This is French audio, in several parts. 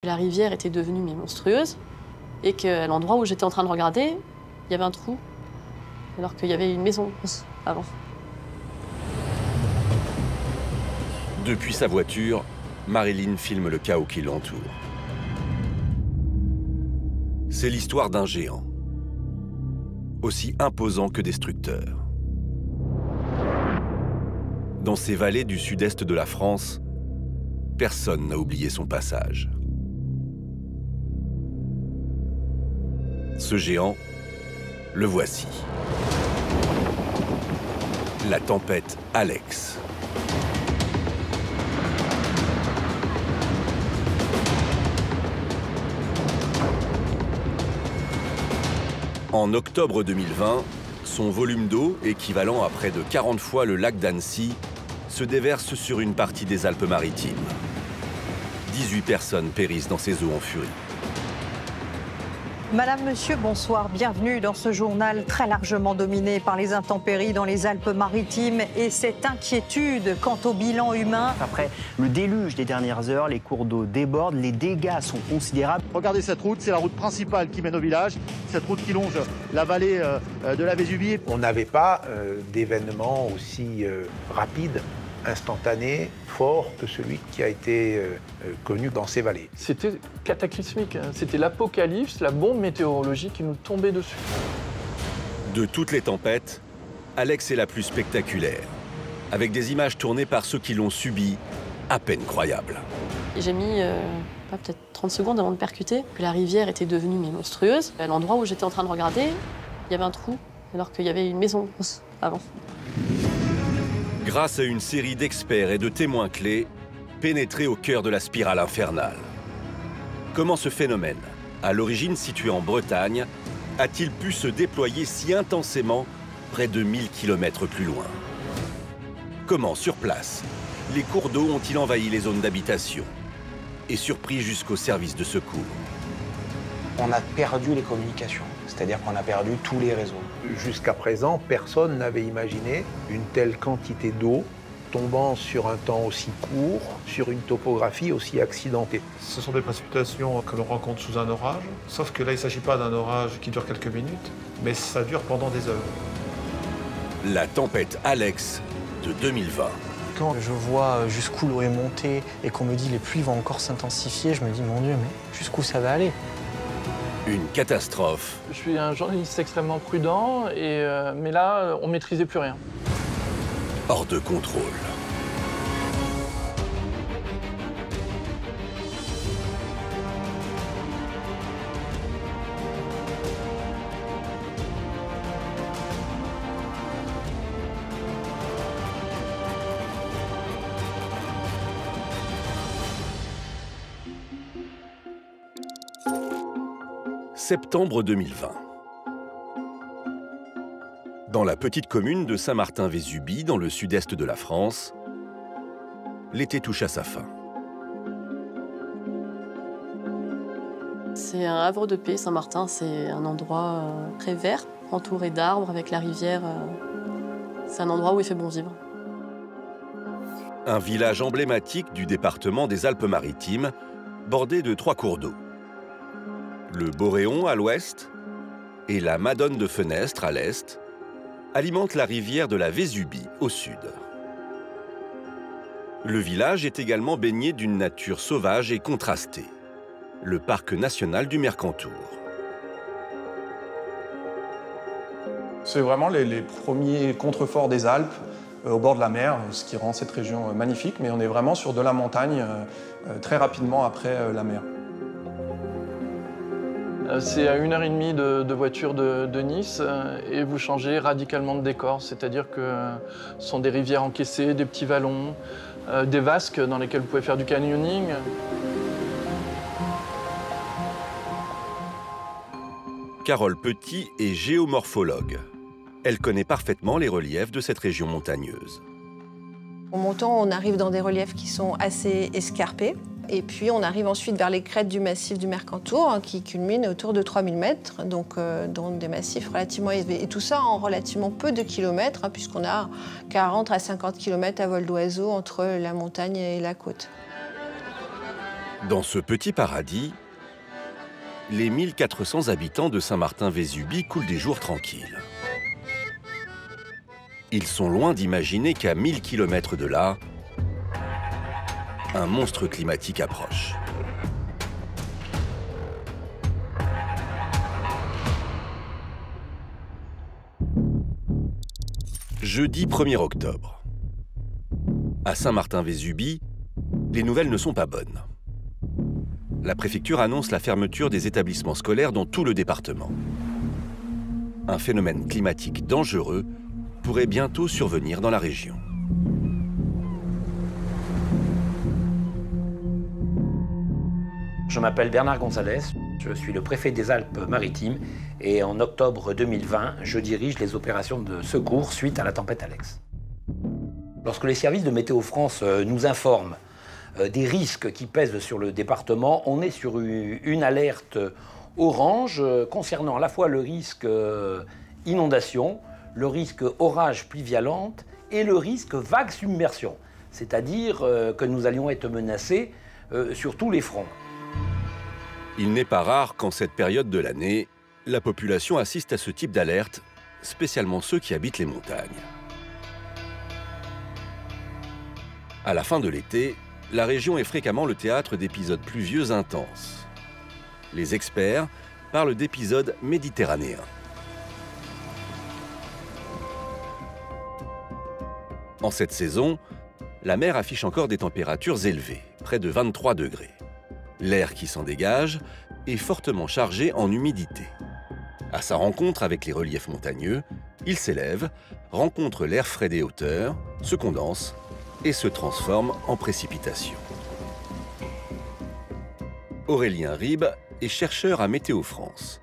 La rivière était devenue monstrueuse et qu'à l'endroit où j'étais en train de regarder, il y avait un trou, alors qu'il y avait une maison avant. Depuis sa voiture, Marilyn filme le chaos qui l'entoure. C'est l'histoire d'un géant, aussi imposant que destructeur. Dans ces vallées du sud-est de la France, personne n'a oublié son passage. Ce géant, le voici. La tempête Alex. En octobre 2020, son volume d'eau, équivalent à près de 40 fois le lac d'Annecy, se déverse sur une partie des Alpes-Maritimes. 18 personnes périssent dans ces eaux en furie. Madame, Monsieur, bonsoir. Bienvenue dans ce journal très largement dominé par les intempéries dans les Alpes-Maritimes et cette inquiétude quant au bilan humain. Après le déluge des dernières heures, les cours d'eau débordent, les dégâts sont considérables. Regardez cette route, c'est la route principale qui mène au village, cette route qui longe la vallée de la Vésubie. On n'avait pas d'événement aussi rapide, instantané, fort que celui qui a été connu dans ces vallées. C'était cataclysmique, c'était l'apocalypse, la bombe météorologique qui nous tombait dessus. De toutes les tempêtes, Alex est la plus spectaculaire, avec des images tournées par ceux qui l'ont subie, à peine croyables. J'ai mis peut-être 30 secondes avant de percuter que la rivière était devenue monstrueuse. À l'endroit où j'étais en train de regarder, il y avait un trou, alors qu'il y avait une maison avant. Grâce à une série d'experts et de témoins clés, pénétrés au cœur de la spirale infernale. Comment ce phénomène, à l'origine situé en Bretagne, a-t-il pu se déployer si intensément près de 1000 km plus loin? Comment, sur place, les cours d'eau ont-ils envahi les zones d'habitation et surpris jusqu'aux services de secours? On a perdu les communications, c'est-à-dire qu'on a perdu tous les réseaux. Jusqu'à présent, personne n'avait imaginé une telle quantité d'eau tombant sur un temps aussi court, sur une topographie aussi accidentée. Ce sont des précipitations que l'on rencontre sous un orage, sauf que là, il ne s'agit pas d'un orage qui dure quelques minutes, mais ça dure pendant des heures. La tempête Alex de 2020. Quand je vois jusqu'où l'eau est montée et qu'on me dit les pluies vont encore s'intensifier, je me dis mon Dieu, mais jusqu'où ça va aller? Une catastrophe. Je suis un journaliste extrêmement prudent, mais là, on ne maîtrisait plus rien. Hors de contrôle. Septembre 2020. Dans la petite commune de Saint-Martin-Vésubie, dans le sud-est de la France, l'été touche à sa fin. C'est un havre de paix, Saint-Martin. C'est un endroit très vert, entouré d'arbres, avec la rivière. C'est un endroit où il fait bon vivre. Un village emblématique du département des Alpes-Maritimes, bordé de 3 cours d'eau. Le Boréon à l'ouest et la Madone de Fenestre à l'est alimentent la rivière de la Vésubie au sud. Le village est également baigné d'une nature sauvage et contrastée, le parc national du Mercantour. C'est vraiment les premiers contreforts des Alpes, au bord de la mer, ce qui rend cette région magnifique, mais on est vraiment sur de la montagne très rapidement après la mer. C'est à 1h30 de voiture de Nice et vous changez radicalement de décor, c'est-à-dire que ce sont des rivières encaissées, des petits vallons, des vasques dans lesquelles vous pouvez faire du canyoning. Carole Petit est géomorphologue. Elle connaît parfaitement les reliefs de cette région montagneuse. En montant, on arrive dans des reliefs qui sont assez escarpés. Et puis on arrive ensuite vers les crêtes du massif du Mercantour qui culminent autour de 3000 mètres, donc dans des massifs relativement élevés. Et tout ça en relativement peu de kilomètres, puisqu'on a 40 à 50 km à vol d'oiseau entre la montagne et la côte. Dans ce petit paradis, les 1400 habitants de Saint-Martin-Vésubie coulent des jours tranquilles. Ils sont loin d'imaginer qu'à 1000 km de là, un monstre climatique approche. Jeudi 1er octobre. À Saint-Martin-Vésubie, les nouvelles ne sont pas bonnes. La préfecture annonce la fermeture des établissements scolaires dans tout le département. Un phénomène climatique dangereux pourrait bientôt survenir dans la région. Je m'appelle Bernard Gonzalez, je suis le préfet des Alpes-Maritimes et en octobre 2020, je dirige les opérations de secours suite à la tempête Alex. Lorsque les services de Météo France nous informent des risques qui pèsent sur le département, on est sur une alerte orange concernant à la fois le risque inondation, le risque orage pluie violente et le risque vague submersion, c'est-à-dire que nous allions être menacés sur tous les fronts. Il n'est pas rare qu'en cette période de l'année, la population assiste à ce type d'alerte, spécialement ceux qui habitent les montagnes. À la fin de l'été, la région est fréquemment le théâtre d'épisodes pluvieux intenses. Les experts parlent d'épisodes méditerranéens. En cette saison, la mer affiche encore des températures élevées, près de 23 degrés. L'air qui s'en dégage est fortement chargé en humidité. À sa rencontre avec les reliefs montagneux, il s'élève, rencontre l'air frais des hauteurs, se condense et se transforme en précipitation. Aurélien Ribes est chercheur à Météo France.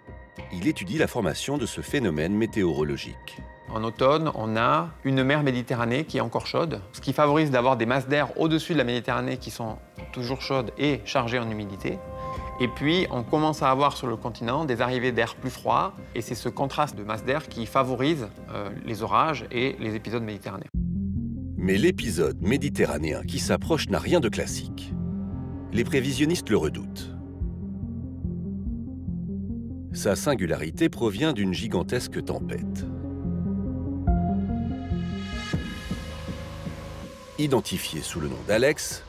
Il étudie la formation de ce phénomène météorologique. En automne, on a une mer Méditerranée qui est encore chaude, ce qui favorise d'avoir des masses d'air au-dessus de la Méditerranée qui sont toujours chaudes et chargées en humidité. Et puis, on commence à avoir sur le continent des arrivées d'air plus froid, et c'est ce contraste de masse d'air qui favorise les orages et les épisodes méditerranéens. Mais l'épisode méditerranéen qui s'approche n'a rien de classique. Les prévisionnistes le redoutent. Sa singularité provient d'une gigantesque tempête. Identifiée sous le nom d'Alex,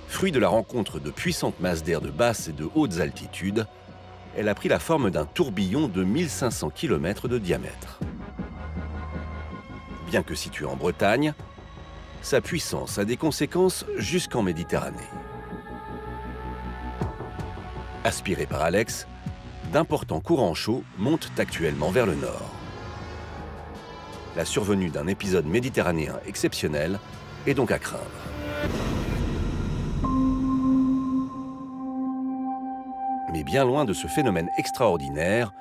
fruit de la rencontre de puissantes masses d'air de basses et de hautes altitudes, elle a pris la forme d'un tourbillon de 1500 km de diamètre. Bien que située en Bretagne, sa puissance a des conséquences jusqu'en Méditerranée. Aspirés par Alex, d'importants courants chauds montent actuellement vers le nord. La survenue d'un épisode méditerranéen exceptionnel est donc à craindre. Mais bien loin de ce phénomène extraordinaire,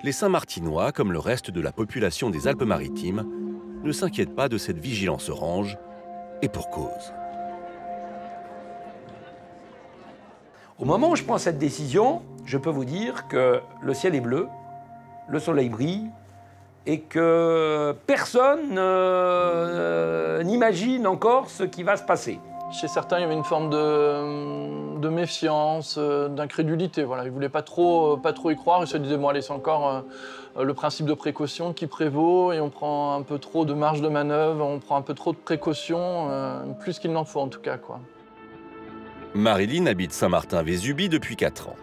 les Saint-Martinois, comme le reste de la population des Alpes-Maritimes, ne s'inquiètent pas de cette vigilance orange, et pour cause. Au moment où je prends cette décision, je peux vous dire que le ciel est bleu, le soleil brille, et que personne n'imagine encore ce qui va se passer. Chez certains, il y avait une forme de méfiance, d'incrédulité. Voilà. Ils ne voulaient pas trop y croire. Ils se disaient, bon allez, c'est encore le principe de précaution qui prévaut et on prend un peu trop de marge de manœuvre, on prend un peu trop de précautions, plus qu'il n'en faut en tout cas, quoi. Marilyn habite Saint-Martin-Vésubie depuis 4 ans.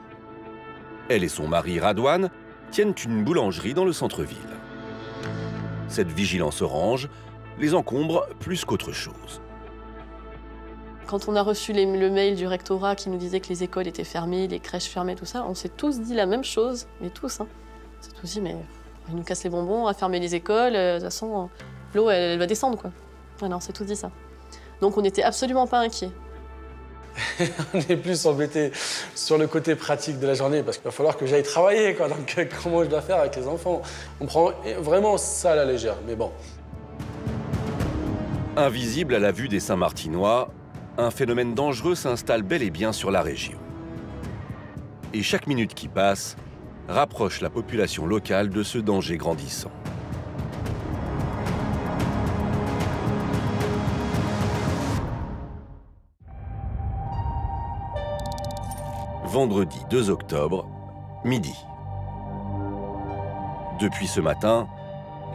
Elle et son mari Radouane tiennent une boulangerie dans le centre-ville. Cette vigilance orange les encombre plus qu'autre chose. Quand on a reçu le mail du rectorat qui nous disait que les écoles étaient fermées, les crèches fermées, tout ça, on s'est tous dit la même chose, mais tous. Hein. On s'est tous dit, mais ils nous cassent les bonbons, on va fermer les écoles, de toute façon, l'eau, elle va descendre, quoi. Voilà, on s'est tous dit ça. Donc on n'était absolument pas inquiets. On est plus embêté sur le côté pratique de la journée parce qu'il va falloir que j'aille travailler, quoi. Donc comment je dois faire avec les enfants? On prend vraiment ça à la légère, mais bon. Invisible à la vue des Saint-Martinois, un phénomène dangereux s'installe bel et bien sur la région. Et chaque minute qui passe rapproche la population locale de ce danger grandissant. Vendredi 2 octobre, midi. Depuis ce matin,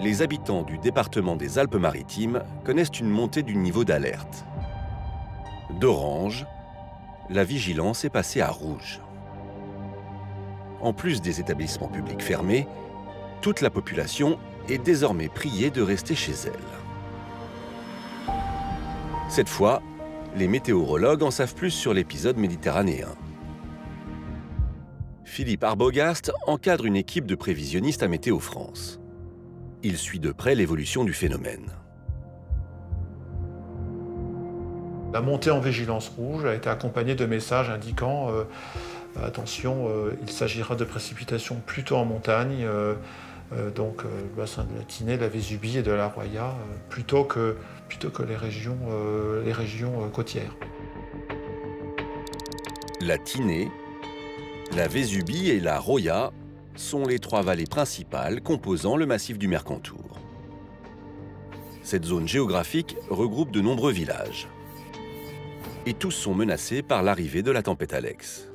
les habitants du département des Alpes-Maritimes connaissent une montée du niveau d'alerte. D'orange, la vigilance est passée à rouge. En plus des établissements publics fermés, toute la population est désormais priée de rester chez elle. Cette fois, les météorologues en savent plus sur l'épisode méditerranéen. Philippe Arbogast encadre une équipe de prévisionnistes à Météo France. Il suit de près l'évolution du phénomène. La montée en vigilance rouge a été accompagnée de messages indiquant attention, il s'agira de précipitations plutôt en montagne, donc le bassin de la Tinée, de la Vésubie et de la Roya, plutôt que les régions côtières. La Tinée, la Vésubie et la Roya sont les trois vallées principales composant le massif du Mercantour. Cette zone géographique regroupe de nombreux villages. Et tous sont menacés par l'arrivée de la tempête Alex.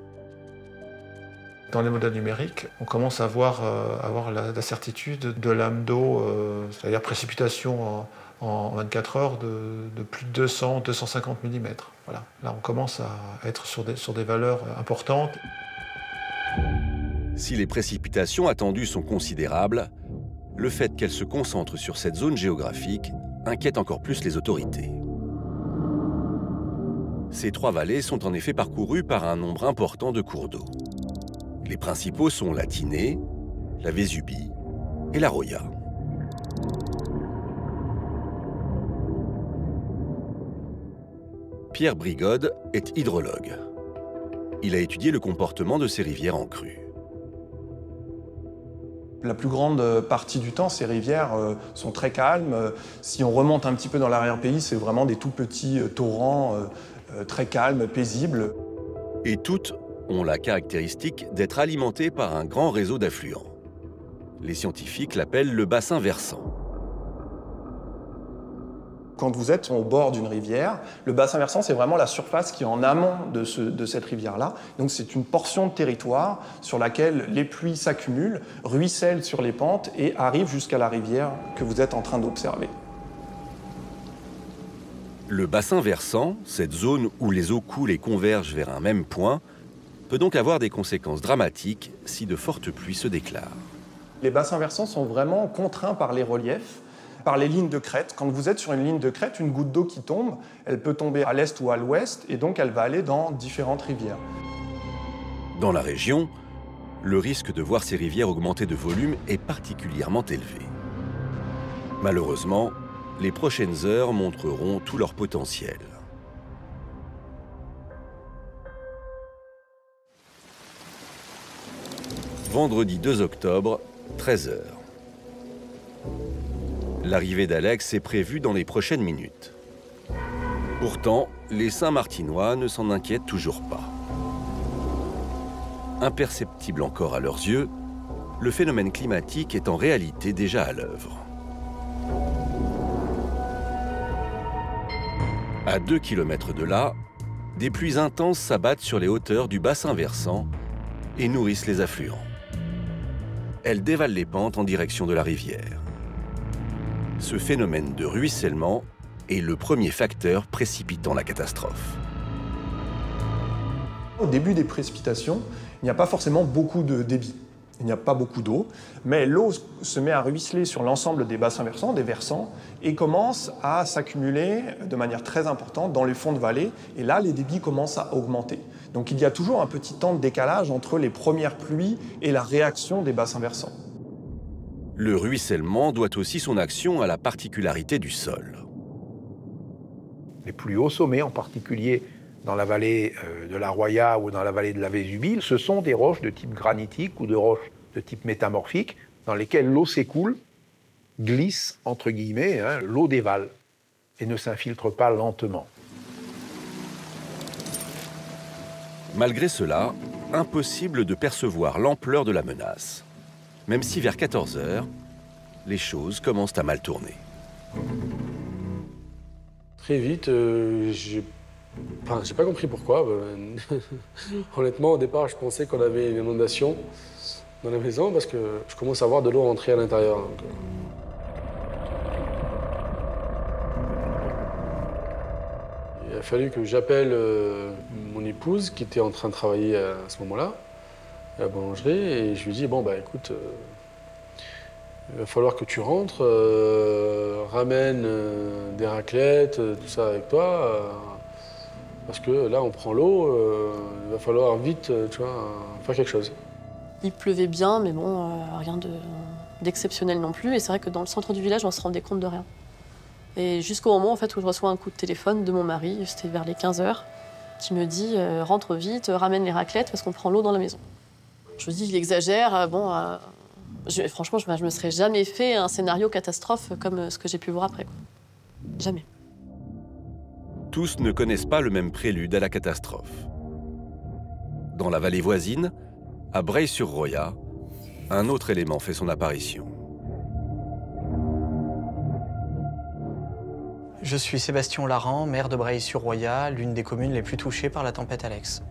Dans les modèles numériques, on commence à avoir la certitude de lames d'eau, c'est-à-dire précipitation en 24 heures de plus de 200-250 mm. Voilà. Là, on commence à être sur des valeurs importantes. Si les précipitations attendues sont considérables, le fait qu'elles se concentrent sur cette zone géographique inquiète encore plus les autorités. Ces trois vallées sont en effet parcourues par un nombre important de cours d'eau. Les principaux sont la Tinée, la Vésubie et la Roya. Pierre Brigode est hydrologue. Il a étudié le comportement de ces rivières en crue. La plus grande partie du temps, ces rivières sont très calmes. Si on remonte un petit peu dans l'arrière-pays, c'est vraiment des tout petits torrents très calmes, paisibles. Et toutes ont la caractéristique d'être alimentées par un grand réseau d'affluents. Les scientifiques l'appellent le bassin versant. Quand vous êtes au bord d'une rivière, le bassin versant, c'est vraiment la surface qui est en amont de cette rivière-là. Donc c'est une portion de territoire sur laquelle les pluies s'accumulent, ruissellent sur les pentes et arrivent jusqu'à la rivière que vous êtes en train d'observer. Le bassin versant, cette zone où les eaux coulent et convergent vers un même point, peut donc avoir des conséquences dramatiques si de fortes pluies se déclarent. Les bassins versants sont vraiment contraints par les reliefs, par les lignes de crête. Quand vous êtes sur une ligne de crête, une goutte d'eau qui tombe, elle peut tomber à l'est ou à l'ouest, et donc elle va aller dans différentes rivières. Dans la région, le risque de voir ces rivières augmenter de volume est particulièrement élevé. Malheureusement, les prochaines heures montreront tout leur potentiel. Vendredi 2 octobre, 13 h. L'arrivée d'Alex est prévue dans les prochaines minutes. Pourtant, les Saint-Martinois ne s'en inquiètent toujours pas. Imperceptible encore à leurs yeux, le phénomène climatique est en réalité déjà à l'œuvre. À 2 km de là, des pluies intenses s'abattent sur les hauteurs du bassin versant et nourrissent les affluents. Elles dévalent les pentes en direction de la rivière. Ce phénomène de ruissellement est le premier facteur précipitant la catastrophe. Au début des précipitations, il n'y a pas forcément beaucoup de débit. Il n'y a pas beaucoup d'eau, mais l'eau se met à ruisseler sur l'ensemble des bassins versants, des versants, et commence à s'accumuler de manière très importante dans les fonds de vallée. Et là, les débits commencent à augmenter. Donc il y a toujours un petit temps de décalage entre les premières pluies et la réaction des bassins versants. Le ruissellement doit aussi son action à la particularité du sol. Les plus hauts sommets, en particulier dans la vallée de la Roya ou dans la vallée de la Vésubie, ce sont des roches de type granitique ou de roches de type métamorphique dans lesquelles l'eau s'écoule, glisse, entre guillemets, l'eau dévale et ne s'infiltre pas lentement. Malgré cela, impossible de percevoir l'ampleur de la menace. Même si vers 14 h, les choses commencent à mal tourner. Très vite, j'ai Enfin, j'ai pas compris pourquoi. Honnêtement, au départ, je pensais qu'on avait une inondation dans la maison parce que je commence à voir de l'eau rentrer à l'intérieur. Il a fallu que j'appelle mon épouse qui était en train de travailler à ce moment-là, à la boulangerie, et je lui dis, bon, bah écoute, il va falloir que tu rentres, ramène des raclettes, tout ça avec toi, parce que là, on prend l'eau, il va falloir vite, tu vois, faire quelque chose. Il pleuvait bien, mais bon, rien d'exceptionnel non plus. Et c'est vrai que dans le centre du village, on se rendait compte de rien. Et jusqu'au moment en fait, où je reçois un coup de téléphone de mon mari, c'était vers les 15h, qui me dit « rentre vite, ramène les raclettes parce qu'on prend l'eau dans la maison ». Je me dis « il exagère, bon, franchement, je me serais jamais fait un scénario catastrophe comme ce que j'ai pu voir après. Jamais. » Tous ne connaissent pas le même prélude à la catastrophe. Dans la vallée voisine, à Breil-sur-Roya, un autre élément fait son apparition. Je suis Sébastien Laran, maire de Breil-sur-Roya, l'une des communes les plus touchées par la tempête Alex.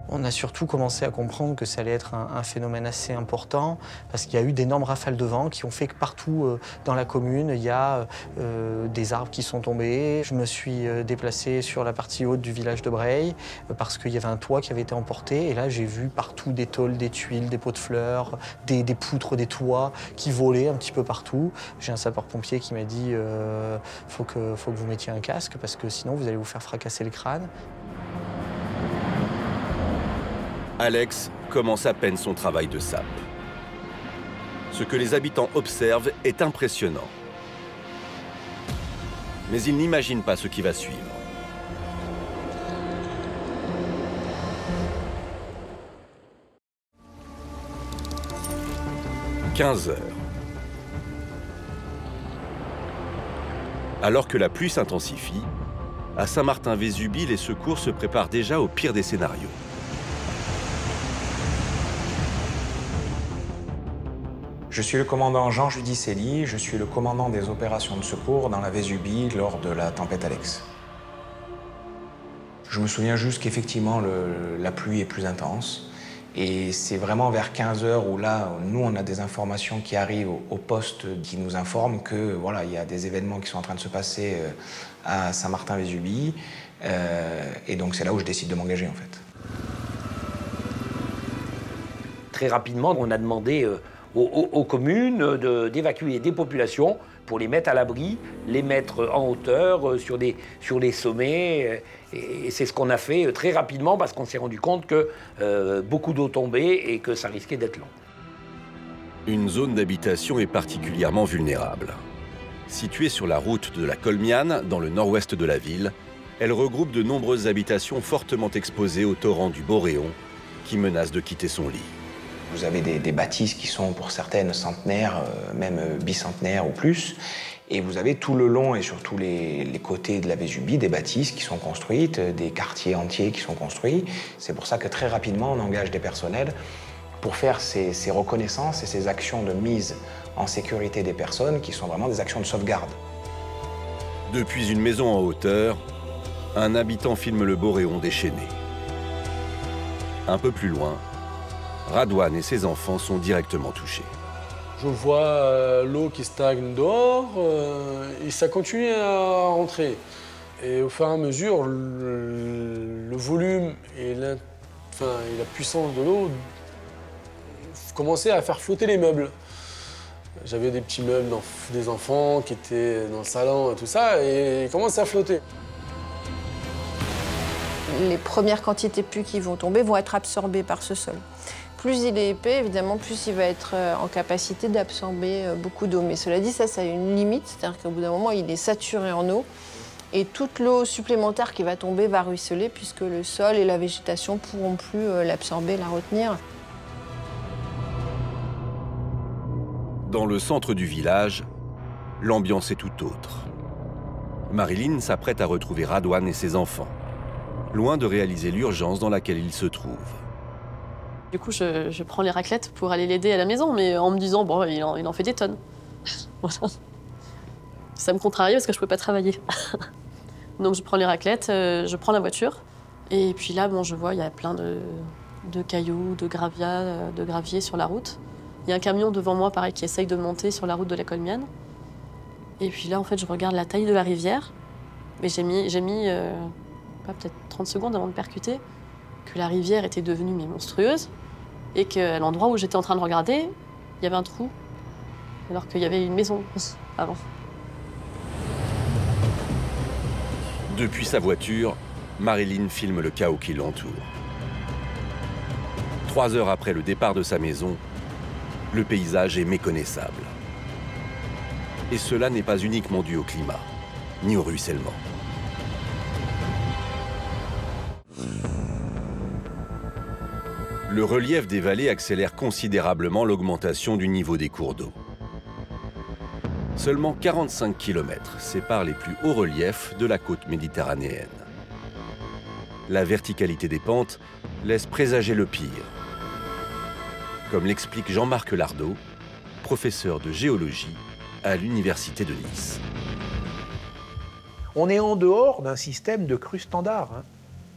On a surtout commencé à comprendre que ça allait être un phénomène assez important parce qu'il y a eu d'énormes rafales de vent qui ont fait que partout dans la commune, il y a des arbres qui sont tombés. Je me suis déplacé sur la partie haute du village de Breil parce qu'il y avait un toit qui avait été emporté. Et là, j'ai vu partout des tôles, des tuiles, des pots de fleurs, des poutres, des toits qui volaient un petit peu partout. J'ai un sapeur-pompier qui m'a dit faut que vous mettiez un casque parce que sinon vous allez vous faire fracasser le crâne. Alex commence à peine son travail de sape. Ce que les habitants observent est impressionnant. Mais ils n'imaginent pas ce qui va suivre. « 15 heures. Alors que la pluie s'intensifie, à Saint-Martin-Vésubie, les secours se préparent déjà au pire des scénarios. Je suis le commandant Jean Judicelli, je suis le commandant des opérations de secours dans la Vésubie lors de la tempête Alex. Je me souviens juste qu'effectivement la pluie est plus intense et c'est vraiment vers 15 heures où là, nous on a des informations qui arrivent au poste qui nous informent que voilà, il y a des événements qui sont en train de se passer à Saint-Martin-Vésubie et donc c'est là où je décide de m'engager en fait. Très rapidement, on a demandé aux communes d'évacuer des populations pour les mettre à l'abri, les mettre en hauteur, sur les sommets. Et c'est ce qu'on a fait très rapidement parce qu'on s'est rendu compte que beaucoup d'eau tombait et que ça risquait d'être long. Une zone d'habitation est particulièrement vulnérable. Située sur la route de la Colmiane, dans le nord-ouest de la ville, elle regroupe de nombreuses habitations fortement exposées au torrent du Boréon, qui menace de quitter son lit. Vous avez des bâtisses qui sont pour certaines centenaires, même bicentenaires ou plus. Et vous avez tout le long et sur tous les côtés de la Vésubie des bâtisses qui sont construites, des quartiers entiers qui sont construits. C'est pour ça que très rapidement, on engage des personnels pour faire ces reconnaissances et ces actions de mise en sécurité des personnes qui sont vraiment des actions de sauvegarde. Depuis une maison en hauteur, un habitant filme le Boréon déchaîné. Un peu plus loin, Radouane et ses enfants sont directement touchés. Je vois l'eau qui stagne dehors et ça continue à rentrer. Et au fur et à mesure, le volume et la puissance de l'eau commençaient à faire flotter les meubles. J'avais des petits meubles des enfants qui étaient dans le salon et tout ça, et ils commencent à flotter. Les premières quantités de pluie qui vont tomber vont être absorbées par ce sol. Plus il est épais, évidemment, plus il va être en capacité d'absorber beaucoup d'eau. Mais cela dit, ça a une limite, c'est-à-dire qu'au bout d'un moment, il est saturé en eau. Et toute l'eau supplémentaire qui va tomber va ruisseler, puisque le sol et la végétation ne pourront plus l'absorber, la retenir. Dans le centre du village, l'ambiance est tout autre. Marilyn s'apprête à retrouver Radouane et ses enfants, loin de réaliser l'urgence dans laquelle ils se trouvent. Du coup, je prends les raclettes pour aller l'aider à la maison, mais en me disant, bon, il en fait des tonnes. Voilà. Ça me contrarie parce que je ne peux pas travailler. Donc je prends les raclettes, je prends la voiture. Et puis là, bon, je vois, il y a plein de cailloux, de gravier sur la route. Il y a un camion devant moi, pareil, qui essaye de monter sur la route de la Colmiane. Et puis là, en fait, je regarde la taille de la rivière. Mais j'ai mis peut-être 30 secondes avant de percuter, que la rivière était devenue monstrueuse. Et qu'à l'endroit où j'étais en train de regarder, il y avait un trou. Alors qu'il y avait une maison avant. Depuis sa voiture, Marilyn filme le chaos qui l'entoure. 3 heures après le départ de sa maison, le paysage est méconnaissable. Et cela n'est pas uniquement dû au climat, ni au ruissellement. Le relief des vallées accélère considérablement l'augmentation du niveau des cours d'eau. Seulement 45 km séparent les plus hauts reliefs de la côte méditerranéenne. La verticalité des pentes laisse présager le pire. Comme l'explique Jean-Marc Lardot, professeur de géologie à l'Université de Nice. On est en dehors d'un système de crues standard.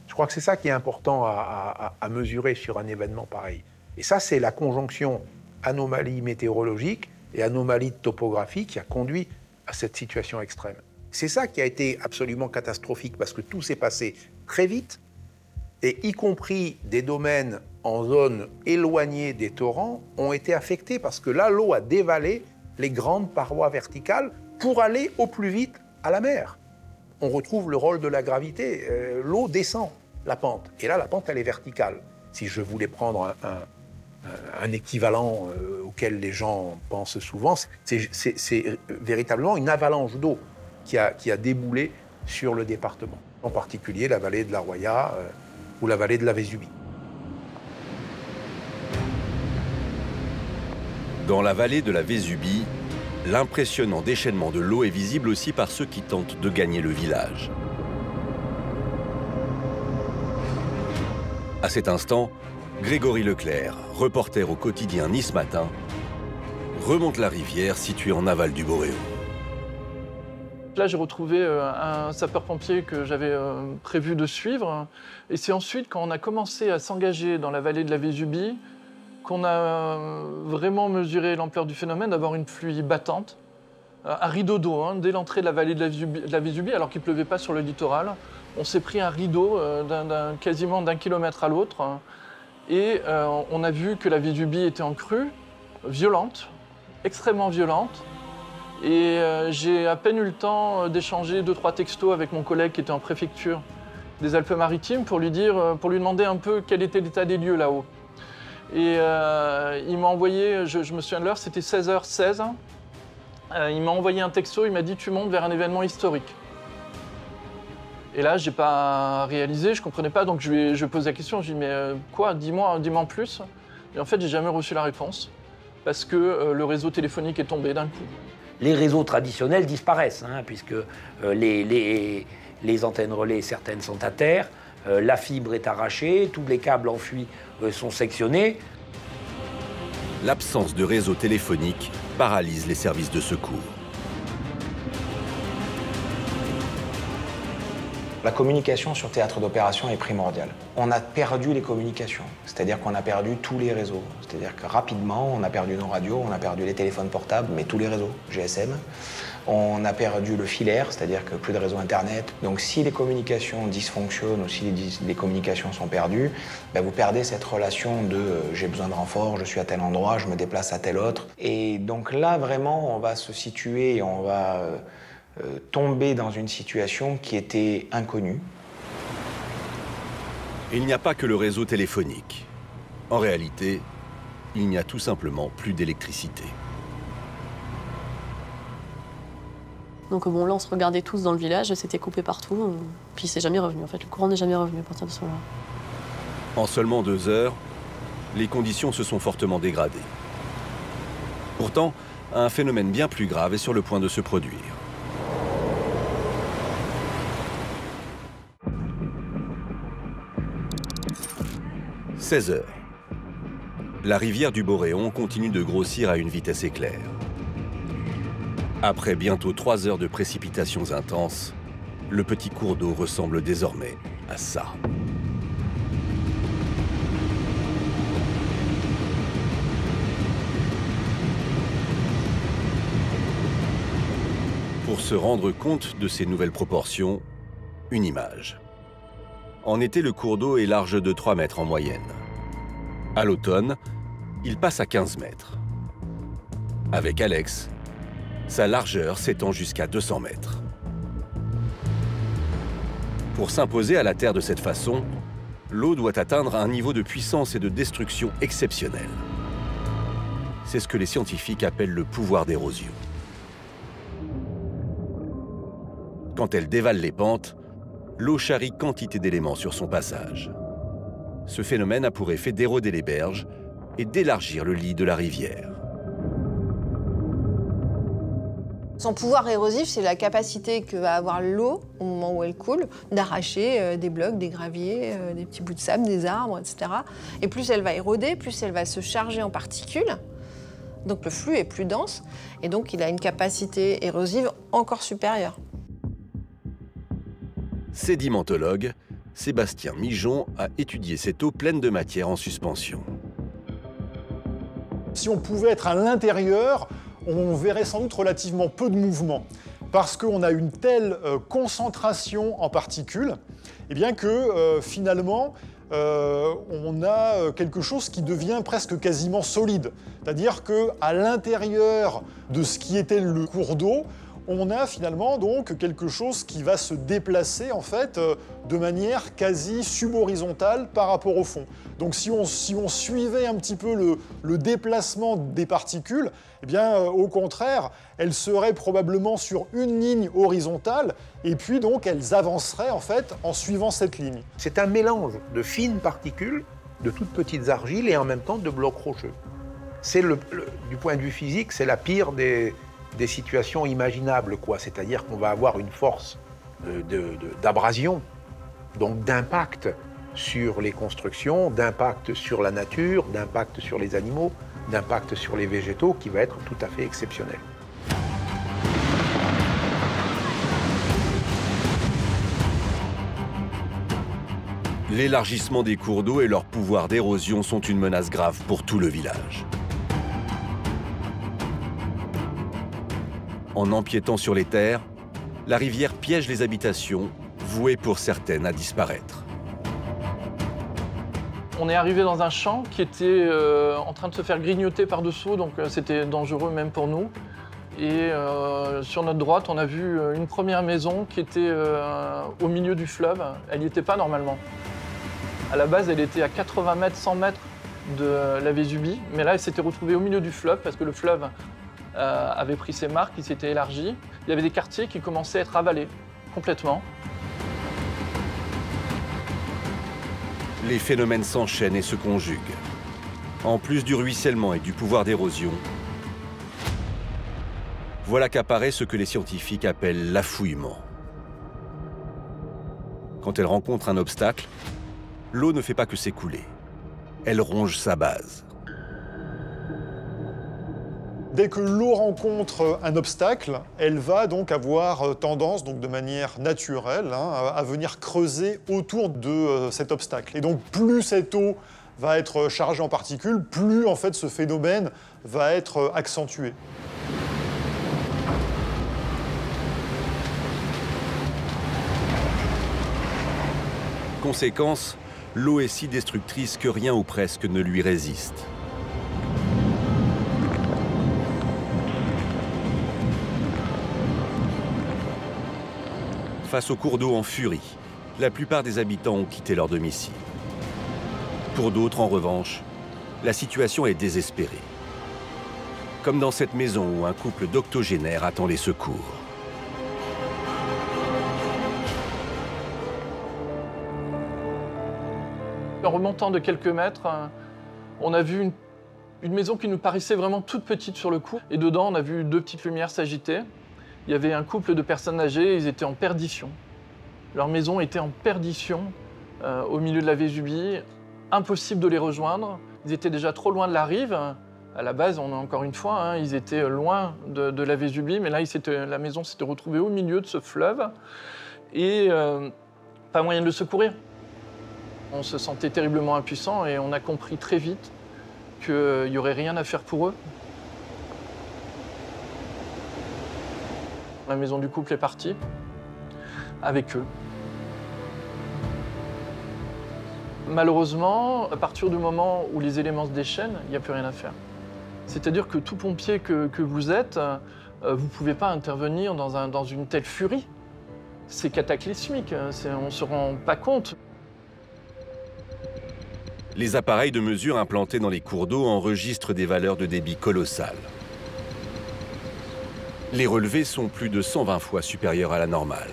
Je crois que c'est ça qui est important à mesurer sur un événement pareil. Et ça, c'est la conjonction anomalie météorologique et anomalie de topographie qui a conduit à cette situation extrême. C'est ça qui a été absolument catastrophique, parce que tout s'est passé très vite, et y compris des domaines en zone éloignée des torrents ont été affectés, parce que là, l'eau a dévalé les grandes parois verticales pour aller au plus vite à la mer. On retrouve le rôle de la gravité. L'eau descend la pente, et là, la pente, elle est verticale. Si je voulais prendre un équivalent auquel les gens pensent souvent, c'est véritablement une avalanche d'eau qui a déboulé sur le département, en particulier la vallée de la Roya ou la vallée de la Vésubie. Dans la vallée de la Vésubie, l'impressionnant déchaînement de l'eau est visible aussi par ceux qui tentent de gagner le village. À cet instant, Grégory Leclerc, reporter au quotidien Nice Matin, remonte la rivière située en aval du Boréo. Là, j'ai retrouvé un sapeur-pompier que j'avais prévu de suivre. Et c'est ensuite, quand on a commencé à s'engager dans la vallée de la Vésubie, qu'on a vraiment mesuré l'ampleur du phénomène, d'avoir une pluie battante, un rideau d'eau, dès l'entrée de la vallée de la Vésubie, alors qu'il ne pleuvait pas sur le littoral. On s'est pris un rideau quasiment d'1 kilomètre à l'autre. Et on a vu que la Vésubie était en crue, violente, extrêmement violente. Et j'ai à peine eu le temps d'échanger 2-3 textos avec mon collègue qui était en préfecture des Alpes-Maritimes pour lui demander un peu quel était l'état des lieux là-haut. Et il m'a envoyé, je me souviens de l'heure, c'était 16h16. Il m'a envoyé un texto, il m'a dit « Tu montes vers un événement historique ». Et là, j'ai pas réalisé, je comprenais pas, donc je lui ai posé la question, je lui ai dit « Mais quoi, dis-moi en plus ». Et en fait, j'ai jamais reçu la réponse, parce que le réseau téléphonique est tombé d'un coup. Les réseaux traditionnels disparaissent, puisque les antennes relais, certaines sont à terre, la fibre est arrachée, tous les câbles en fuite sont sectionnés. L'absence de réseau téléphonique paralyse les services de secours. La communication sur théâtre d'opération est primordiale. On a perdu les communications, c'est-à-dire qu'on a perdu tous les réseaux. C'est-à-dire que rapidement, on a perdu nos radios, on a perdu les téléphones portables, mais tous les réseaux, GSM. On a perdu le filaire, c'est-à-dire que plus de réseau Internet. Donc si les communications dysfonctionnent ou si les communications sont perdues, vous perdez cette relation de j'ai besoin de renfort, je suis à tel endroit, je me déplace à tel autre. Et donc là, vraiment, on va se situer et on va tomber dans une situation qui était inconnue. Il n'y a pas que le réseau téléphonique. En réalité, il n'y a tout simplement plus d'électricité. Donc bon, là, on se regardait tous dans le village, c'était coupé partout, puis c'est jamais revenu. En fait, le courant n'est jamais revenu à partir de ce moment-là. En seulement 2 heures, les conditions se sont fortement dégradées. Pourtant, un phénomène bien plus grave est sur le point de se produire. « 16 heures. La rivière du Boréon continue de grossir à une vitesse éclair. Après bientôt 3 heures de précipitations intenses, Le petit cours d'eau ressemble désormais à ça. Pour se rendre compte de ces nouvelles proportions, une image. En été, le cours d'eau est large de 3 mètres en moyenne. À l'automne, il passe à 15 mètres. Avec Alex, sa largeur s'étend jusqu'à 200 mètres. Pour s'imposer à la Terre de cette façon, l'eau doit atteindre un niveau de puissance et de destruction exceptionnel. C'est ce que les scientifiques appellent le pouvoir d'érosion. Quand elle dévale les pentes, l'eau charrie quantité d'éléments sur son passage. Ce phénomène a pour effet d'éroder les berges et d'élargir le lit de la rivière. Son pouvoir érosif, c'est la capacité que va avoir l'eau, au moment où elle coule, d'arracher des blocs, des graviers, des petits bouts de sable, des arbres, etc. Et plus elle va éroder, plus elle va se charger en particules. Donc le flux est plus dense, et donc il a une capacité érosive encore supérieure. Sédimentologue, Sébastien Mijon a étudié cette eau pleine de matière en suspension. Si on pouvait être à l'intérieur, on verrait sans doute relativement peu de mouvement, parce qu'on a une telle concentration en particules, eh bien que finalement, on a quelque chose qui devient presque quasiment solide. C'est-à-dire qu'à l'intérieur de ce qui était le cours d'eau, on a finalement donc quelque chose qui va se déplacer en fait de manière quasi subhorizontale par rapport au fond. Donc si on suivait un petit peu le déplacement des particules, eh bien au contraire, elles seraient probablement sur une ligne horizontale et puis donc elles avanceraient en fait en suivant cette ligne. C'est un mélange de fines particules, de toutes petites argiles et en même temps de blocs rocheux. C'est du point de vue physique, c'est la pire des situations imaginables, quoi. C'est-à-dire qu'on va avoir une force d'abrasion, donc d'impact sur les constructions, d'impact sur la nature, d'impact sur les animaux, d'impact sur les végétaux, qui va être tout à fait exceptionnel. L'élargissement des cours d'eau et leur pouvoir d'érosion sont une menace grave pour tout le village. En empiétant sur les terres, la rivière piège les habitations, vouées pour certaines à disparaître. On est arrivé dans un champ qui était en train de se faire grignoter par-dessous, donc c'était dangereux même pour nous. Et sur notre droite, on a vu une première maison qui était au milieu du fleuve. Elle n'y était pas normalement. À la base, elle était à 80 mètres, 100 mètres de la Vésubie, mais là, elle s'était retrouvée au milieu du fleuve parce que le fleuve avait pris ses marques, il s'était élargi. Il y avait des quartiers qui commençaient à être avalés complètement. Les phénomènes s'enchaînent et se conjuguent. En plus du ruissellement et du pouvoir d'érosion, voilà qu'apparaît ce que les scientifiques appellent l'affouillement. Quand elle rencontre un obstacle, l'eau ne fait pas que s'écouler. Elle ronge sa base. Dès que l'eau rencontre un obstacle, elle va donc avoir tendance, donc de manière naturelle, à venir creuser autour de cet obstacle. Et donc plus cette eau va être chargée en particules, plus en fait ce phénomène va être accentué. Conséquence, l'eau est si destructrice que rien ou presque ne lui résiste. Face au cours d'eau en furie, la plupart des habitants ont quitté leur domicile. Pour d'autres, en revanche, la situation est désespérée. Comme dans cette maison où un couple d'octogénaires attend les secours. En remontant de quelques mètres, on a vu une maison qui nous paraissait vraiment toute petite sur le coup. Et dedans, on a vu 2 petites lumières s'agiter. Il y avait un couple de personnes âgées, ils étaient en perdition. Leur maison était en perdition au milieu de la Vésubie. Impossible de les rejoindre. Ils étaient déjà trop loin de la rive. À la base, encore une fois, ils étaient loin de la Vésubie, mais là, la maison s'était retrouvée au milieu de ce fleuve. et pas moyen de le secourir. On se sentait terriblement impuissant et on a compris très vite qu'il n'y aurait rien à faire pour eux. La maison du couple est partie avec eux. Malheureusement, à partir du moment où les éléments se déchaînent, il n'y a plus rien à faire. C'est-à-dire que tout pompier que vous êtes, vous ne pouvez pas intervenir dans une telle furie. C'est cataclysmique, on ne se rend pas compte. Les appareils de mesure implantés dans les cours d'eau enregistrent des valeurs de débit colossales. Les relevés sont plus de 120 fois supérieurs à la normale,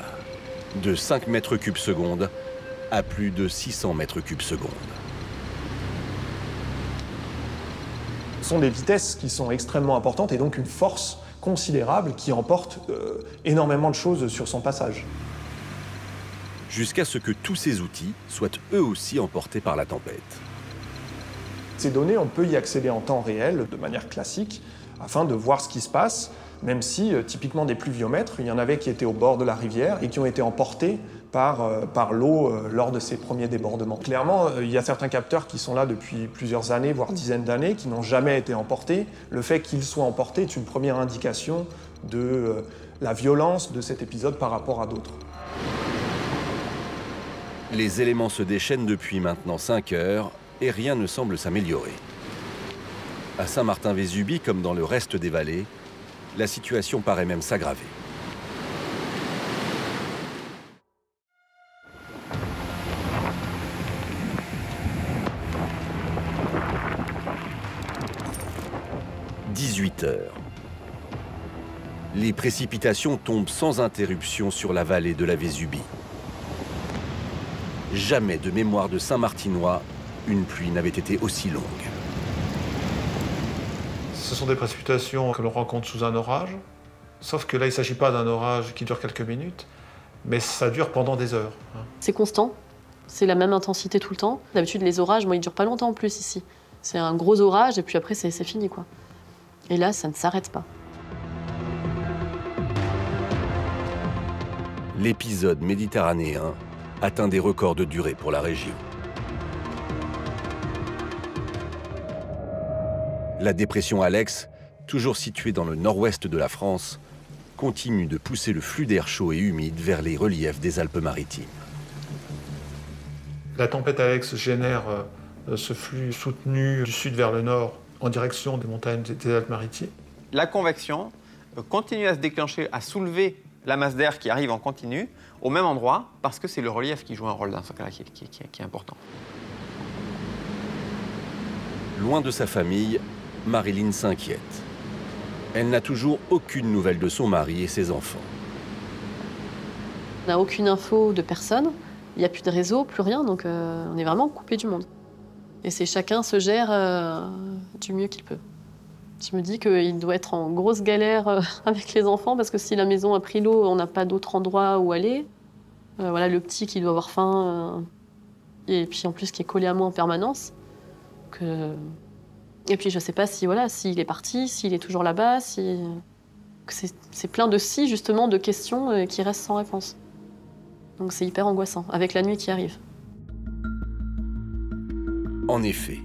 de 5 mètres cubes seconde à plus de 600 mètres cubes seconde. Ce sont des vitesses qui sont extrêmement importantes et donc une force considérable qui emporte énormément de choses sur son passage. Jusqu'à ce que tous ces outils soient eux aussi emportés par la tempête. Ces données, on peut y accéder en temps réel, de manière classique, afin de voir ce qui se passe, même si, typiquement des pluviomètres, il y en avait qui étaient au bord de la rivière et qui ont été emportés par l'eau lors de ces premiers débordements. Clairement, il y a certains capteurs qui sont là depuis plusieurs années, voire dizaines d'années, qui n'ont jamais été emportés. Le fait qu'ils soient emportés est une première indication de la violence de cet épisode par rapport à d'autres. Les éléments se déchaînent depuis maintenant 5 heures et rien ne semble s'améliorer. À Saint-Martin-Vésubie, comme dans le reste des vallées, la situation paraît même s'aggraver. « 18 heures. Les précipitations tombent sans interruption sur la vallée de la Vésubie. Jamais de mémoire de Saint-Martinois, une pluie n'avait été aussi longue. Ce sont des précipitations que l'on rencontre sous un orage, sauf que là, il ne s'agit pas d'un orage qui dure quelques minutes, mais ça dure pendant des heures. C'est constant, c'est la même intensité tout le temps. D'habitude, les orages, moi, ils ne durent pas longtemps en plus ici. C'est un gros orage et puis après, c'est fini, quoi. Et là, ça ne s'arrête pas. L'épisode méditerranéen atteint des records de durée pour la région. La dépression Alex, toujours située dans le nord-ouest de la France, continue de pousser le flux d'air chaud et humide vers les reliefs des Alpes-Maritimes. La tempête Alex génère ce flux soutenu du sud vers le nord en direction des montagnes des Alpes-Maritimes. La convection continue à se déclencher, à soulever la masse d'air qui arrive en continu au même endroit parce que c'est le relief qui joue un rôle dans ce cas-là qui est important. Loin de sa famille, Marilyn s'inquiète. Elle n'a toujours aucune nouvelle de son mari et ses enfants. On n'a aucune info de personne, il n'y a plus de réseau, plus rien, donc on est vraiment coupé du monde. Et c'est chacun se gère du mieux qu'il peut. Je me dis qu'il doit être en grosse galère avec les enfants parce que si la maison a pris l'eau, on n'a pas d'autre endroit où aller. Voilà, le petit qui doit avoir faim et puis en plus qui est collé à moi en permanence. Et puis je sais pas si voilà, s'il est parti, s'il est toujours là-bas, si c'est plein de si justement de questions qui restent sans réponse. Donc c'est hyper angoissant avec la nuit qui arrive. En effet,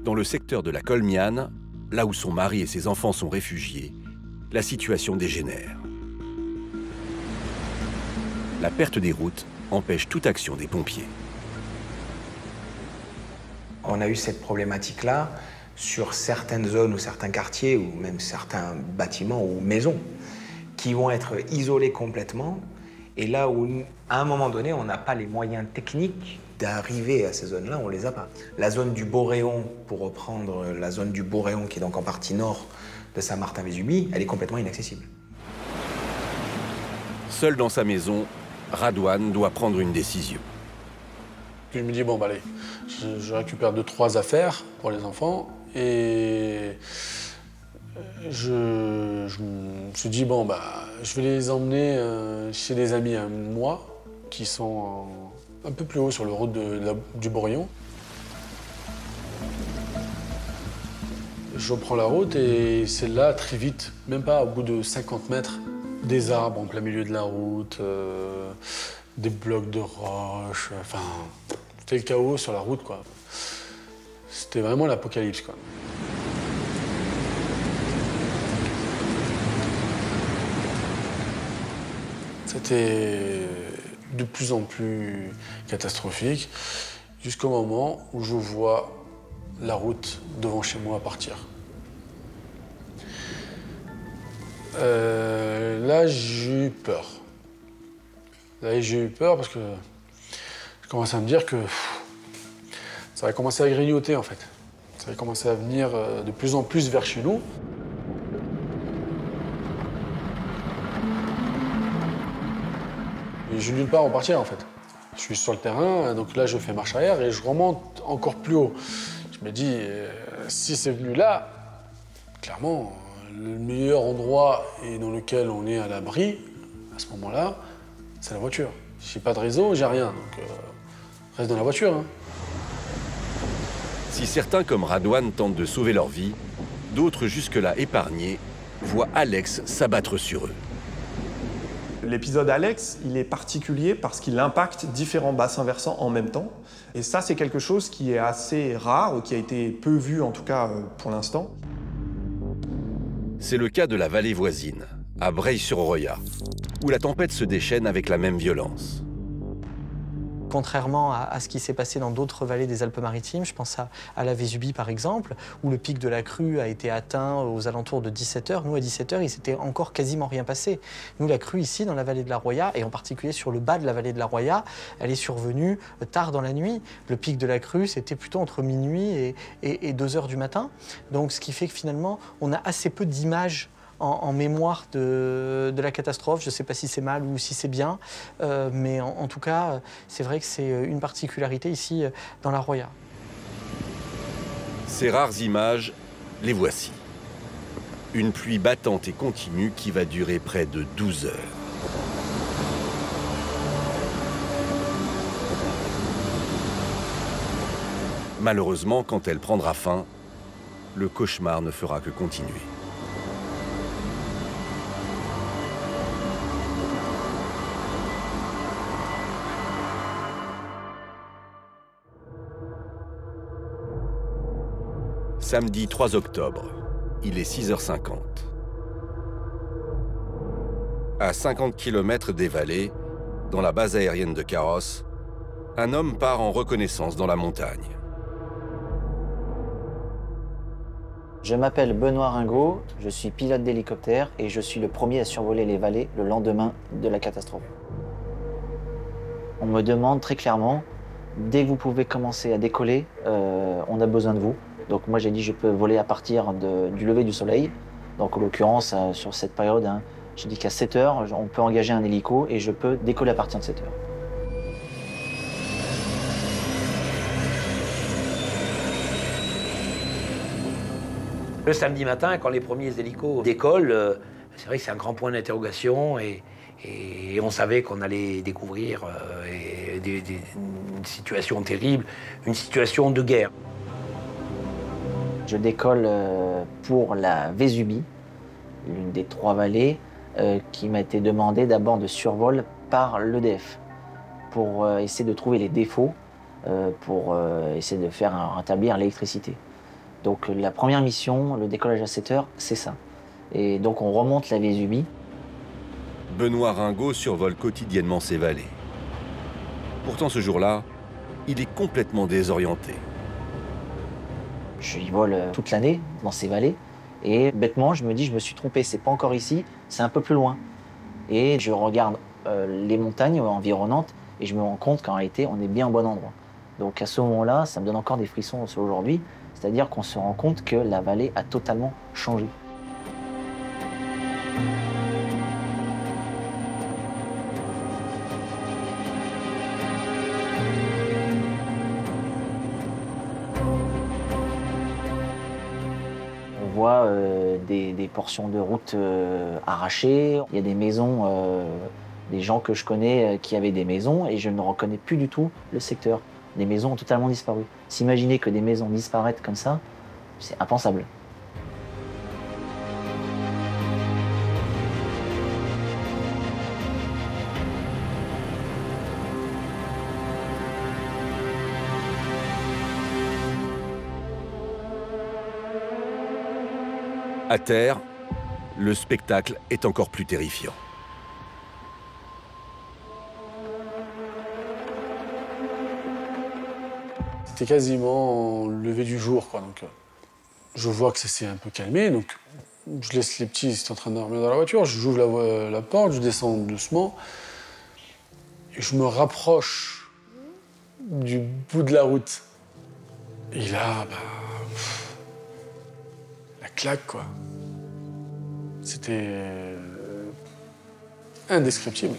dans le secteur de la Colmiane, là où son mari et ses enfants sont réfugiés, la situation dégénère. La perte des routes empêche toute action des pompiers. On a eu cette problématique-là sur certaines zones ou certains quartiers ou même certains bâtiments ou maisons qui vont être isolés complètement et là où, à un moment donné, on n'a pas les moyens techniques d'arriver à ces zones-là, on ne les a pas. La zone du Boréon, pour reprendre la zone du Boréon qui est donc en partie nord de Saint-Martin-Vésubie, elle est complètement inaccessible. Seul dans sa maison, Radouane doit prendre une décision. Je me dis, bon, bah, allez, je récupère 2-3 affaires pour les enfants et je me suis dit, bon, bah, je vais les emmener chez des amis à moi qui sont un peu plus haut sur le route du Boréon. Je reprends la route et c'est là, très vite, même pas au bout de 50 mètres, des arbres en plein milieu de la route, des blocs de roches, enfin, c'était le chaos sur la route, quoi. C'était vraiment l'apocalypse, quoi. C'était de plus en plus catastrophique, jusqu'au moment où je vois la route devant chez moi partir. Là, j'ai eu peur. Là, j'ai eu peur parce que je commençais à me dire que ça avait commencé à grignoter, en fait. Ça avait commencé à venir de plus en plus vers chez nous. Et j'ai nulle part où partir, en fait. Je suis sur le terrain, donc là, je fais marche arrière et je remonte encore plus haut. Je me dis, si c'est venu là, clairement, le meilleur endroit et dans lequel on est à l'abri, à ce moment-là, c'est la voiture. J'ai pas de réseau, j'ai rien, donc reste dans la voiture. Hein. Si certains comme Radouane tentent de sauver leur vie, d'autres jusque-là épargnés voient Alex s'abattre sur eux. L'épisode Alex, il est particulier parce qu'il impacte différents bassins versants en même temps. Et ça, c'est quelque chose qui est assez rare, qui a été peu vu en tout cas pour l'instant. C'est le cas de la vallée voisine, à Breil-sur-Roya, où la tempête se déchaîne avec la même violence. Contrairement à ce qui s'est passé dans d'autres vallées des Alpes-Maritimes, je pense à la Vésubie par exemple, où le pic de la crue a été atteint aux alentours de 17h. Nous, à 17h, il s'était encore quasiment rien passé. Nous, la crue ici, dans la vallée de la Roya, et en particulier sur le bas de la vallée de la Roya, elle est survenue tard dans la nuit. Le pic de la crue, c'était plutôt entre minuit et 2h du matin. Donc, ce qui fait que finalement, on a assez peu d'images en mémoire de la catastrophe. Je ne sais pas si c'est mal ou si c'est bien, mais en tout cas, c'est vrai que c'est une particularité ici dans la Roya. Ces rares images, les voici. Une pluie battante et continue qui va durer près de 12 heures. Malheureusement, quand elle prendra fin, le cauchemar ne fera que continuer. Samedi 3 octobre, il est 6h50. À 50 km des vallées, dans la base aérienne de Carrosse, un homme part en reconnaissance dans la montagne. Je m'appelle Benoît Ringot, je suis pilote d'hélicoptère et je suis le premier à survoler les vallées le lendemain de la catastrophe. On me demande très clairement, dès que vous pouvez commencer à décoller, on a besoin de vous. Donc moi j'ai dit je peux voler à partir du lever du soleil. Donc en l'occurrence sur cette période, j'ai dit qu'à 7h on peut engager un hélico et je peux décoller à partir de 7h. Le samedi matin, quand les premiers hélicos décollent, c'est vrai que c'est un grand point d'interrogation et on savait qu'on allait découvrir une situation terrible, une situation de guerre. Je décolle pour la Vésubie, l'une des 3 vallées, qui m'a été demandé d'abord de survol par l'EDF pour essayer de trouver les défauts, pour essayer de faire rétablir l'électricité. Donc la première mission, le décollage à 7h, c'est ça. Et donc on remonte la Vésubie. Benoît Ringot survole quotidiennement ces vallées. Pourtant ce jour-là, il est complètement désorienté. Je y vole toute l'année dans ces vallées et bêtement je me dis je me suis trompé, c'est pas encore ici, c'est un peu plus loin. Et je regarde les montagnes environnantes et je me rends compte qu'en réalité on est bien au bon endroit. Donc à ce moment-là, ça me donne encore des frissons aujourd'hui, c'est-à-dire qu'on se rend compte que la vallée a totalement changé. On voit des portions de route arrachées. Il y a des maisons, des gens que je connais qui avaient des maisons et je ne reconnais plus du tout le secteur. Des maisons ont totalement disparu. S'imaginer que des maisons disparaissent comme ça, c'est impensable. À terre, le spectacle est encore plus terrifiant. C'était quasiment le lever du jour, quoi. Donc, je vois que ça s'est un peu calmé, donc je laisse les petits, ils étaient en train de dormir dans la voiture, j'ouvre la porte, je descends doucement, et je me rapproche du bout de la route. Et là, la claque, quoi. C'était indescriptible.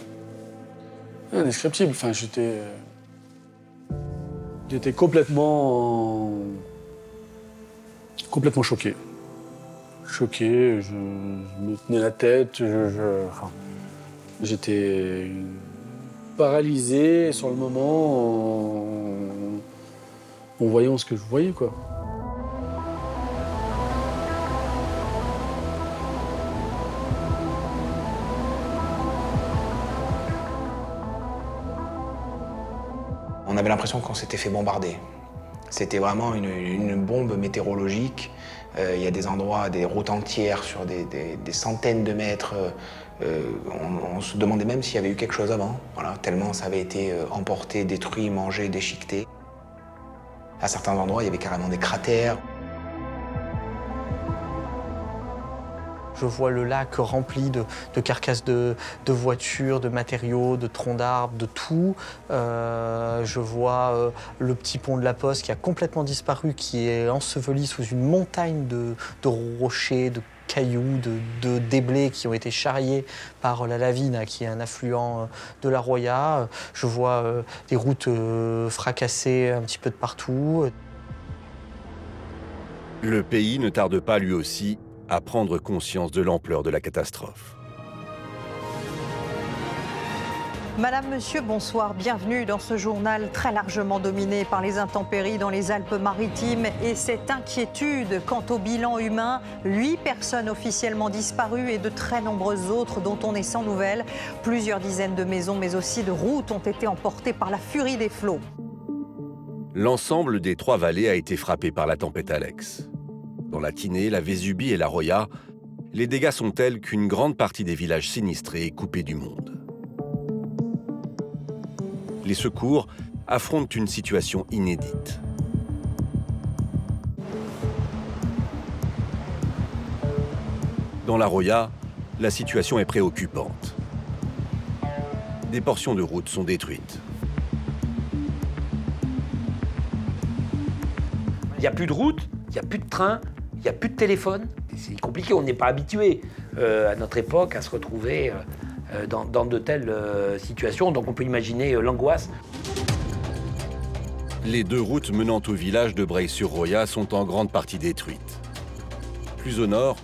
Indescriptible. Enfin, j'étais complètement choqué. Choqué, je me tenais la tête, j'étais paralysé sur le moment en voyant ce que je voyais, quoi. On avait l'impression qu'on s'était fait bombarder. C'était vraiment une bombe météorologique. Il y a des endroits, des routes entières sur des centaines de mètres. On se demandait même s'il y avait eu quelque chose avant. Voilà, tellement ça avait été emporté, détruit, mangé, déchiqueté. À certains endroits, il y avait carrément des cratères. Je vois le lac rempli de carcasses de voitures, de matériaux, de troncs d'arbres, de tout. Je vois le petit pont de la Poste qui a complètement disparu, qui est enseveli sous une montagne de rochers, de cailloux, de déblais qui ont été charriés par la Lavine, qui est un affluent de la Roya. Je vois des routes fracassées un petit peu de partout. Le pays ne tarde pas lui aussi à prendre conscience de l'ampleur de la catastrophe. Madame, Monsieur, bonsoir. Bienvenue dans ce journal très largement dominé par les intempéries dans les Alpes-Maritimes et cette inquiétude quant au bilan humain. 8 personnes officiellement disparues et de très nombreuses autres dont on est sans nouvelles. Plusieurs dizaines de maisons mais aussi de routes ont été emportées par la furie des flots. L'ensemble des 3 vallées a été frappé par la tempête Alex. Dans la Tinée, la Vésubie et la Roya, les dégâts sont tels qu'une grande partie des villages sinistrés est coupée du monde. Les secours affrontent une situation inédite. Dans la Roya, la situation est préoccupante. Des portions de route sont détruites. Il n'y a plus de route, il n'y a plus de train, il n'y a plus de téléphone. C'est compliqué, on n'est pas habitué à notre époque à se retrouver dans de telles situations. Donc on peut imaginer l'angoisse. Les 2 routes menant au village de Breil-sur-Roya sont en grande partie détruites. Plus au nord,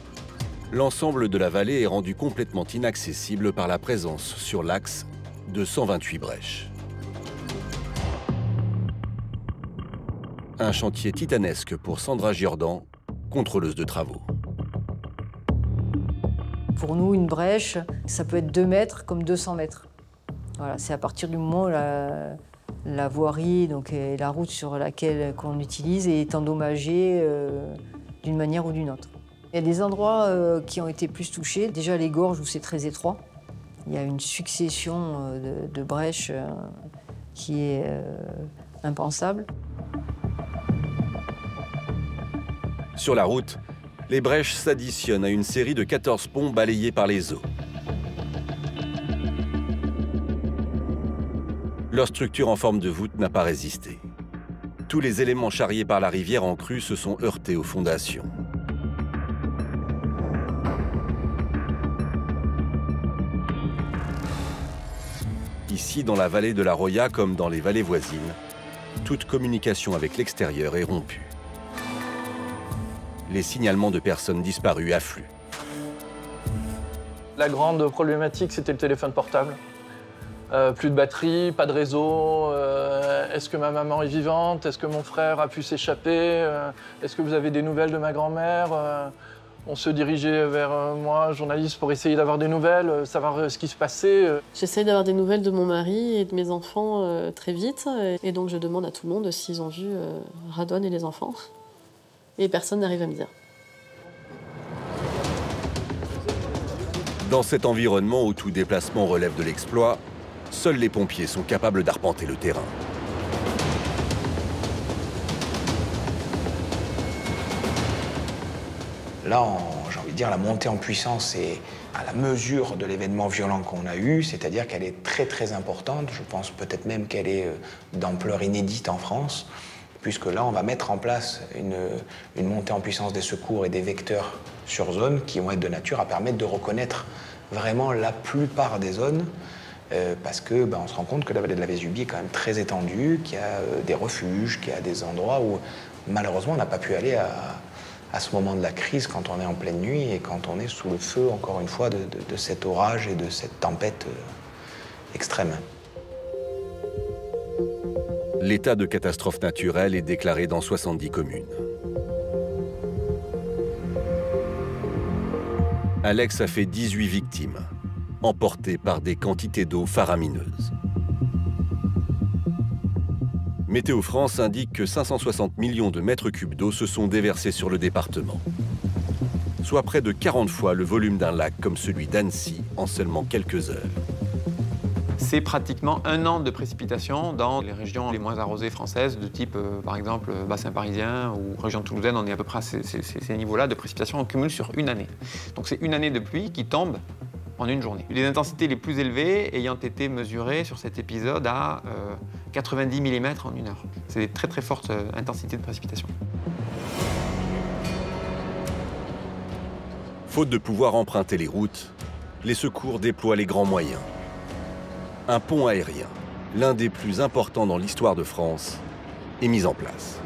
l'ensemble de la vallée est rendu complètement inaccessible par la présence sur l'axe de 128 brèches. Un chantier titanesque pour Sandra Giordan, contrôleuse de travaux. Pour nous, une brèche, ça peut être 2 mètres comme 200 mètres. Voilà, c'est à partir du moment où la voirie donc, et la route sur laquelle qu'on utilise est endommagée d'une manière ou d'une autre. Il y a des endroits qui ont été plus touchés. Déjà les gorges où c'est très étroit. Il y a une succession de brèches qui est impensable. Sur la route, les brèches s'additionnent à une série de 14 ponts balayés par les eaux. Leur structure en forme de voûte n'a pas résisté. Tous les éléments charriés par la rivière en crue se sont heurtés aux fondations. Ici, dans la vallée de la Roya, comme dans les vallées voisines, toute communication avec l'extérieur est rompue. Les signalements de personnes disparues affluent. La grande problématique, c'était le téléphone portable. Plus de batterie, pas de réseau. Est-ce que ma maman est vivante? Est-ce que mon frère a pu s'échapper? Est-ce que vous avez des nouvelles de ma grand-mère? On se dirigeait vers moi, journaliste, pour essayer d'avoir des nouvelles, savoir ce qui se passait. J'essaie d'avoir des nouvelles de mon mari et de mes enfants très vite. Et donc je demande à tout le monde s'ils ont vu Radwan et les enfants. Et personne n'arrive à me dire. Dans cet environnement où tout déplacement relève de l'exploit, seuls les pompiers sont capables d'arpenter le terrain. Là, j'ai envie de dire, la montée en puissance est à la mesure de l'événement violent qu'on a eu, c'est-à-dire qu'elle est très très importante. Je pense peut-être même qu'elle est d'ampleur inédite en France, puisque là, on va mettre en place une montée en puissance des secours et des vecteurs sur zone qui vont être de nature à permettre de reconnaître vraiment la plupart des zones, parce que on se rend compte que la vallée de la Vésubie est quand même très étendue, qu'il y a des refuges, qu'il y a des endroits où malheureusement on n'a pas pu aller à ce moment de la crise, quand on est en pleine nuit et quand on est sous le feu, encore une fois, de cet orage et de cette tempête extrême. L'état de catastrophe naturelle est déclaré dans 70 communes. Alex a fait 18 victimes, emportées par des quantités d'eau faramineuses. Météo France indique que 560 millions de mètres cubes d'eau se sont déversés sur le département, soit près de 40 fois le volume d'un lac comme celui d'Annecy en seulement quelques heures. C'est pratiquement 1 an de précipitations dans les régions les moins arrosées françaises, de type, par exemple, bassin parisien ou région toulousaine. On est à peu près à ces niveaux-là de précipitations en cumul sur une année. Donc c'est une année de pluie qui tombe en une journée. Les intensités les plus élevées ayant été mesurées sur cet épisode à 90 mm en 1 heure. C'est des très très fortes intensités de précipitation. Faute de pouvoir emprunter les routes, les secours déploient les grands moyens. Un pont aérien, l'un des plus importants dans l'histoire de France, est mis en place.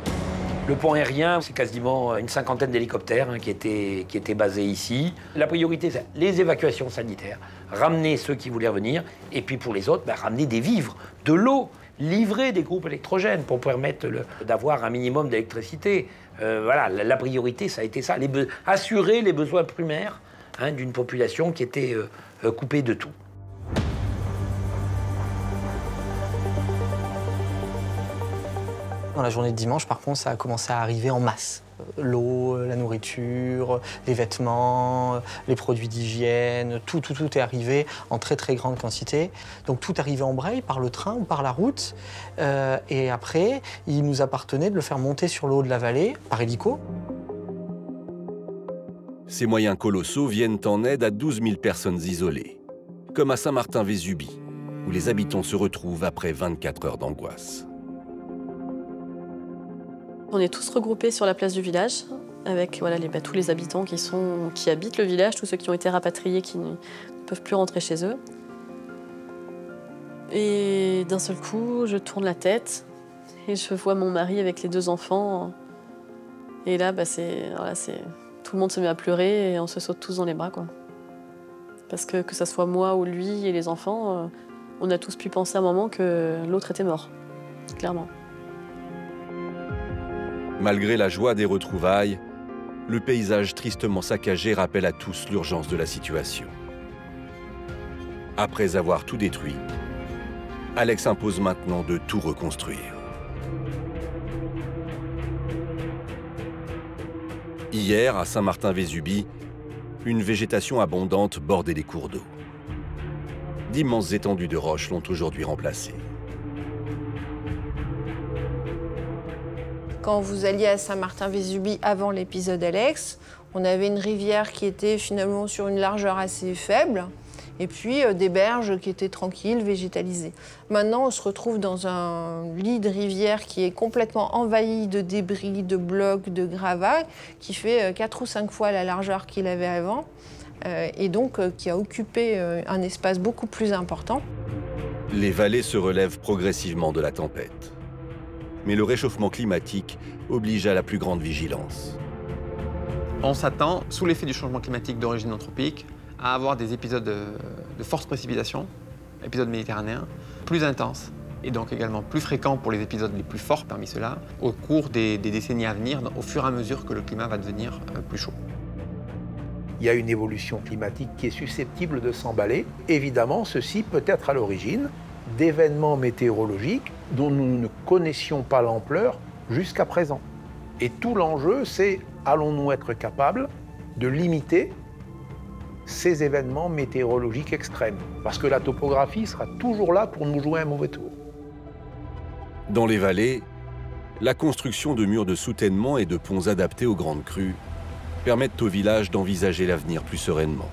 Le pont aérien, c'est quasiment une 50aine d'hélicoptères qui étaient basés ici. La priorité, c'est les évacuations sanitaires, ramener ceux qui voulaient revenir, et puis pour les autres, ramener des vivres, de l'eau, livrer des groupes électrogènes pour permettre d'avoir un minimum d'électricité. Voilà, la priorité, ça a été ça, assurer les besoins primaires d'une population qui était coupée de tout. Dans la journée de dimanche, par contre, ça a commencé à arriver en masse. L'eau, la nourriture, les vêtements, les produits d'hygiène, tout est arrivé en très très grande quantité. Donc tout arrivait en Breil, par le train ou par la route. Et après, il nous appartenait de le faire monter sur le haut de la vallée, par hélico. Ces moyens colossaux viennent en aide à 12 000 personnes isolées, comme à Saint-Martin-Vésubie, où les habitants se retrouvent après 24 heures d'angoisse. On est tous regroupés sur la place du village, avec tous les habitants qui habitent le village, tous ceux qui ont été rapatriés, qui ne peuvent plus rentrer chez eux. Et d'un seul coup, je tourne la tête et je vois mon mari avec les 2 enfants. Et là, tout le monde se met à pleurer et on se saute tous dans les bras, quoi. Parce que ça soit moi ou lui et les enfants, on a tous pu penser à un moment que l'autre était mort, clairement. Malgré la joie des retrouvailles, le paysage tristement saccagé rappelle à tous l'urgence de la situation. Après avoir tout détruit, Alex impose maintenant de tout reconstruire. Hier, à Saint-Martin-Vésubie, une végétation abondante bordait les cours d'eau. D'immenses étendues de roches l'ont aujourd'hui remplacée. Quand vous alliez à Saint-Martin-Vésubie avant l'épisode Alex, on avait une rivière qui était finalement sur une largeur assez faible, et puis des berges qui étaient tranquilles, végétalisées. Maintenant, on se retrouve dans un lit de rivière qui est complètement envahi de débris, de blocs, de gravats, qui fait 4 ou 5 fois la largeur qu'il avait avant, et donc qui a occupé un espace beaucoup plus important. Les vallées se relèvent progressivement de la tempête. Mais le réchauffement climatique oblige à la plus grande vigilance. On s'attend, sous l'effet du changement climatique d'origine anthropique, à avoir des épisodes de fortes précipitations, épisodes méditerranéens, plus intenses, et donc également plus fréquents pour les épisodes les plus forts parmi ceux-là, au cours des décennies à venir, au fur et à mesure que le climat va devenir plus chaud. Il y a une évolution climatique qui est susceptible de s'emballer. Évidemment, ceci peut être à l'origine d'événements météorologiques dont nous ne connaissions pas l'ampleur jusqu'à présent. Et tout l'enjeu, c'est allons-nous être capables de limiter ces événements météorologiques extrêmes. Parce que la topographie sera toujours là pour nous jouer un mauvais tour. Dans les vallées, la construction de murs de soutènement et de ponts adaptés aux grandes crues permettent au village d'envisager l'avenir plus sereinement.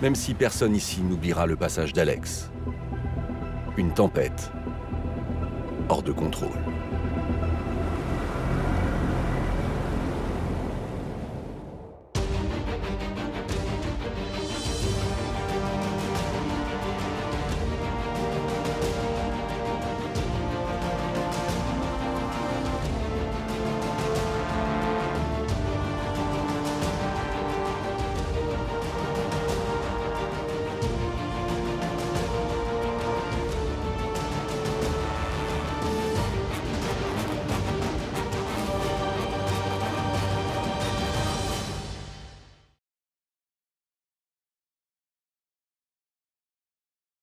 Même si personne ici n'oubliera le passage d'Alex. Une tempête hors de contrôle.